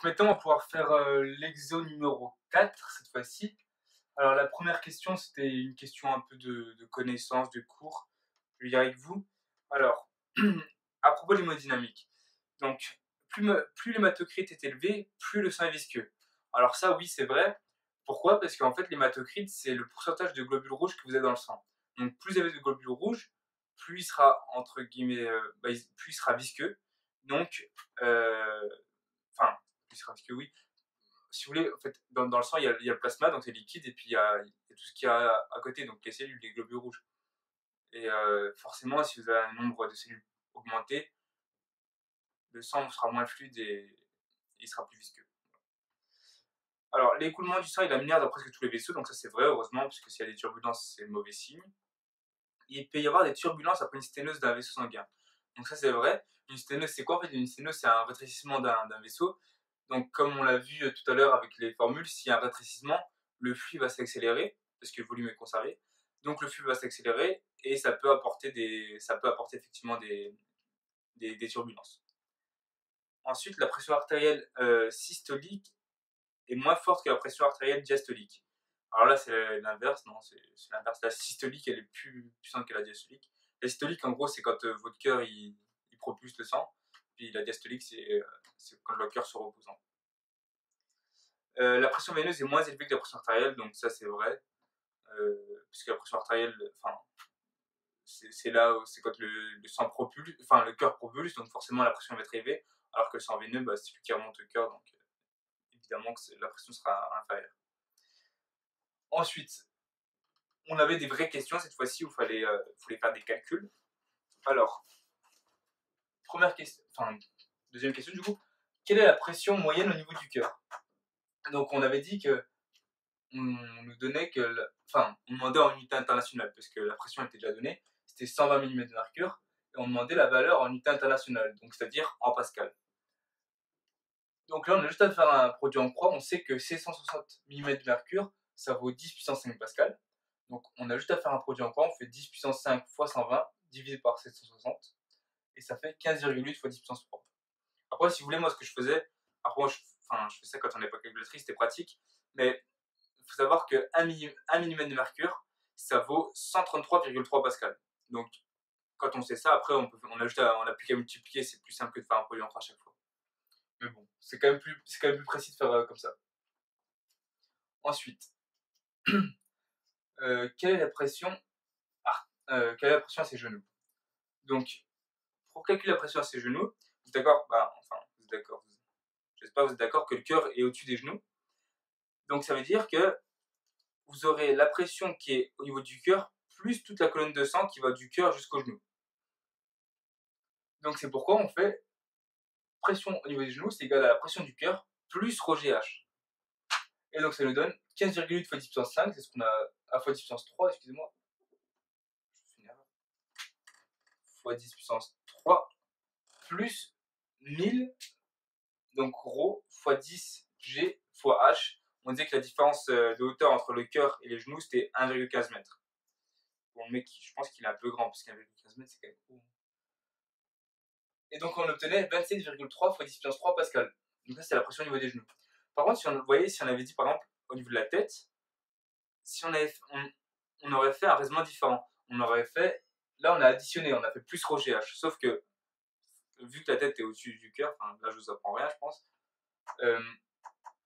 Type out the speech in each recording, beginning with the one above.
Donc maintenant, on va pouvoir faire l'exo numéro 4 cette fois-ci. Alors la première question, c'était une question un peu de connaissance, de cours. Je vais dire avec vous. Alors, à propos de l'hémodynamique. Donc, plus l'hématocrit est élevé, plus le sang est visqueux. Alors ça, oui, c'est vrai. Pourquoi? Parce qu'en fait, l'hématocrit, c'est le pourcentage de globules rouges que vous avez dans le sang. Donc, plus vous avez de globules rouges, plus il sera, entre guillemets, plus il sera visqueux. Donc, enfin, plus il sera visqueux, oui. Si vous voulez, en fait, dans le sang, il y a le plasma, donc c'est liquide, et puis il y a tout ce qu'il y a à côté, donc les cellules, les globules rouges. Et forcément, si vous avez un nombre de cellules augmenté, le sang sera moins fluide et il sera plus visqueux. Alors, l'écoulement du sang est la minière dans presque tous les vaisseaux, donc ça c'est vrai, heureusement, parce que s'il y a des turbulences, c'est le mauvais signe. Il peut y avoir des turbulences après une sténose d'un vaisseau sanguin. Donc ça c'est vrai. Une sténose, c'est quoi en fait? Une sténose, c'est un rétrécissement d'un vaisseau. Donc comme on l'a vu tout à l'heure avec les formules, s'il y a un rétrécissement, le flux va s'accélérer, parce que le volume est conservé. Donc le flux va s'accélérer et ça peut apporter effectivement des turbulences. Ensuite, la pression artérielle systolique est moins forte que la pression artérielle diastolique. Alors là, c'est l'inverse, non, c'est l'inverse. La systolique, elle est plus puissante que la diastolique. La systolique, en gros, c'est quand votre cœur il propulse le sang. Puis la diastolique, c'est quand le cœur se repose. La pression veineuse est moins élevée que la pression artérielle, donc ça, c'est vrai. Puisque la pression artérielle, enfin, c'est là où c'est quand le sang propulse, enfin, le cœur propulse, donc forcément la pression va être élevée. Alors que le sang veineux, bah, c'est lui qui remonte au cœur, donc évidemment que la pression sera inférieure. Ensuite, on avait des vraies questions cette fois-ci où il fallait faire des calculs. Alors, première question, enfin, deuxième question du coup, quelle est la pression moyenne au niveau du cœur? Donc, on avait dit que on nous donnait enfin, on demandait en unité internationale parce que la pression était déjà donnée, c'était 120 mm de mercure, et on demandait la valeur en unité internationale, donc c'est-à-dire en pascal. Donc là, on a juste à faire un produit en croix, on sait que ces 160 mm de mercure, ça vaut 10 puissance 5 pascal. Donc on a juste à faire un produit en croix, on fait 10 puissance 5 fois 120 divisé par 760, et ça fait 15,8 fois 10 puissance 3. Après, si vous voulez, moi, ce que je faisais, après, je fais ça quand on n'est pas calculatrice, c'était pratique, mais il faut savoir que 1 mm de mercure, ça vaut 133,3 pascal. Donc, quand on sait ça, après, on a plus qu'à multiplier, c'est plus simple que de faire un produit en croix à chaque fois. Mais bon, c'est quand même plus précis de faire comme ça. Ensuite, quelle est la pression à ses genoux? Donc, pour calculer la pression à ses genoux, vous êtes d'accord? Bah, enfin, vous êtes d'accord. J'espère que vous êtes d'accord que le cœur est au-dessus des genoux. Donc, ça veut dire que vous aurez la pression qui est au niveau du cœur, plus toute la colonne de sang qui va du cœur jusqu'au genou. Donc, c'est pourquoi on fait pression au niveau des genoux, c'est égal à la pression du cœur, plus ρGH. Et donc, ça nous donne 15,8 fois 10 puissance 5, c'est ce qu'on a à fois 10 puissance 3, excusez-moi. Fois 10 puissance 3, plus 1000, donc ρ, fois 10 G, fois H. On disait que la différence de hauteur entre le cœur et les genoux, c'était 1,15 m. Bon, le mec, je pense qu'il est un peu grand, parce qu'1,15 m, c'est quand même gros. Et donc, on obtenait 27,3 fois 10 puissance 3 pascal. Donc, ça, c'est la pression au niveau des genoux. Par contre, vous voyez, si on avait dit, par exemple, au niveau de la tête, si on aurait fait un raisonnement différent. On aurait fait, là, on a additionné, on a fait plus ρGH. Sauf que, vu que la tête est au-dessus du cœur, enfin, là, je vous apprends rien, je pense,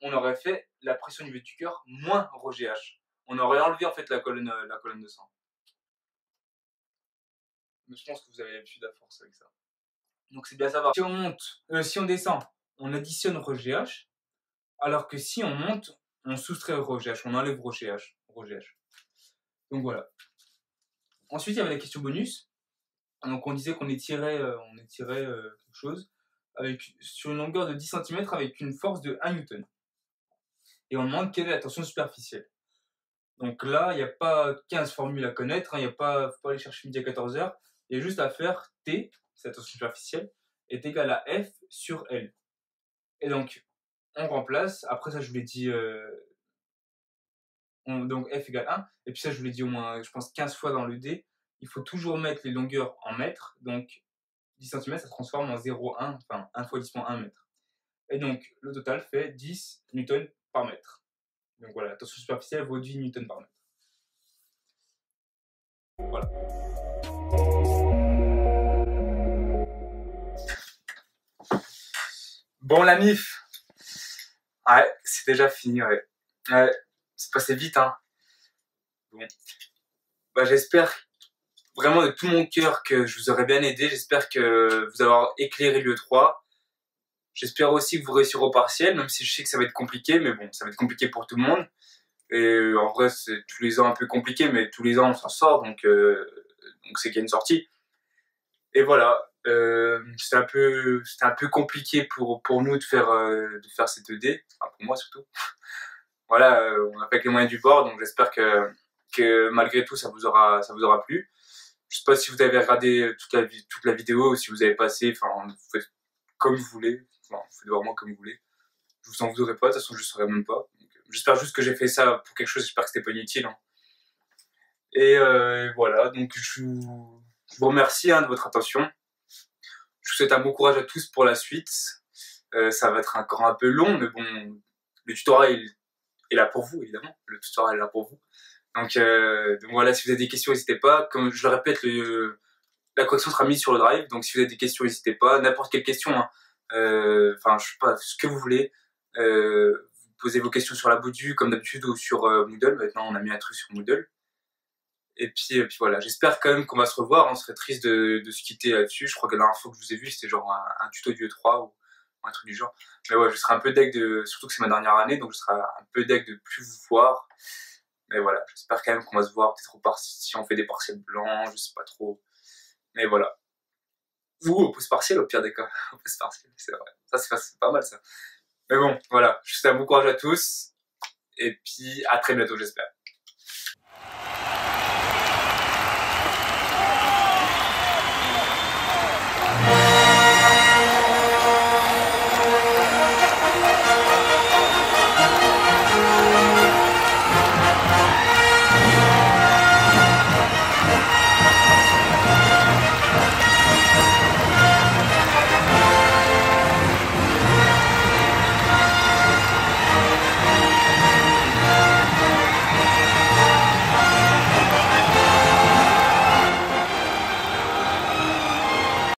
on aurait fait la pression au niveau du cœur moins ρGH. On aurait enlevé, en fait, la colonne de sang. Mais je pense que vous avez l'habitude à force avec ça. Donc, c'est bien à savoir. Si on descend, on additionne ρGH, alors que si on monte, on soustrait ρGH, on enlève ρGH. Donc voilà. Ensuite, il y avait la question bonus. Donc on disait qu'on étirait quelque chose sur une longueur de 10 cm avec une force de 1 Newton. Et on demande quelle est la tension superficielle. Donc là, il n'y a pas 15 formules à connaître, il ne faut pas aller chercher midi à 14h. Il y a juste à faire T, c'est la tension superficielle, est égal à F sur L. Et donc, on remplace, après ça je vous l'ai dit, donc F égale 1, et puis ça je vous l'ai dit au moins, je pense 15 fois dans le D, il faut toujours mettre les longueurs en mètres, donc 10 cm ça se transforme en 0,1, enfin 1 fois 10 moins 1 mètre. Et donc, le total fait 10 newtons par mètre. Donc voilà, la tension superficielle vaut 10 newtons par mètre. Voilà. Bon, la MIF. Ouais, c'est déjà fini, ouais. Ouais, c'est passé vite, hein. Bon. Bah, j'espère vraiment de tout mon cœur que je vous aurais bien aidé. J'espère que vous avoir éclairé le 3. J'espère aussi que vous réussirez au partiel, même si je sais que ça va être compliqué, mais bon, ça va être compliqué pour tout le monde. Et en vrai, c'est tous les ans un peu compliqué, mais tous les ans on s'en sort, donc c'est qu'il y a une sortie. Et voilà, c'était un peu compliqué pour nous de faire cette ED, enfin pour moi surtout. Voilà, on n'a pas que les moyens du bord, donc j'espère que malgré tout ça vous aura plu. Je sais pas si vous avez regardé toute la vidéo ou si vous avez passé, enfin vous faites comme vous voulez, enfin vous faites vraiment comme vous voulez. Je vous en voudrais pas, de toute façon je ne saurais même pas. J'espère juste que j'ai fait ça pour quelque chose, j'espère que c'était pas inutile. Hein. Et voilà, donc je vous remercie de votre attention. Je vous souhaite un bon courage à tous pour la suite. Ça va être encore un peu long, mais bon, le tutorat est là pour vous, évidemment. Le tutorat est là pour vous. Donc voilà, si vous avez des questions, n'hésitez pas. Comme je le répète, la correction sera mise sur le drive, donc si vous avez des questions, n'hésitez pas. N'importe quelle question, hein. Enfin, je sais pas, ce que vous voulez. Vous posez vos questions sur la Boudu, comme d'habitude, ou sur Moodle. Maintenant, on a mis un truc sur Moodle. Et puis voilà, j'espère quand même qu'on va se revoir. On serait triste de se quitter là-dessus. Je crois que la dernière fois que je vous ai vu, c'était genre un tuto du E3 ou un truc du genre. Mais ouais, je serais un peu deg surtout que c'est ma dernière année, donc je serais un peu deg de plus vous voir. Mais voilà, j'espère quand même qu'on va se voir peut-être si on fait des partiels blancs, je sais pas trop. Mais voilà. Ou au pouce partiel au pire des cas. Au pouce partiel, c'est vrai. Ça, c'est pas mal ça. Mais bon, voilà. Je vous souhaite un bon courage à tous. Et puis à très bientôt, j'espère.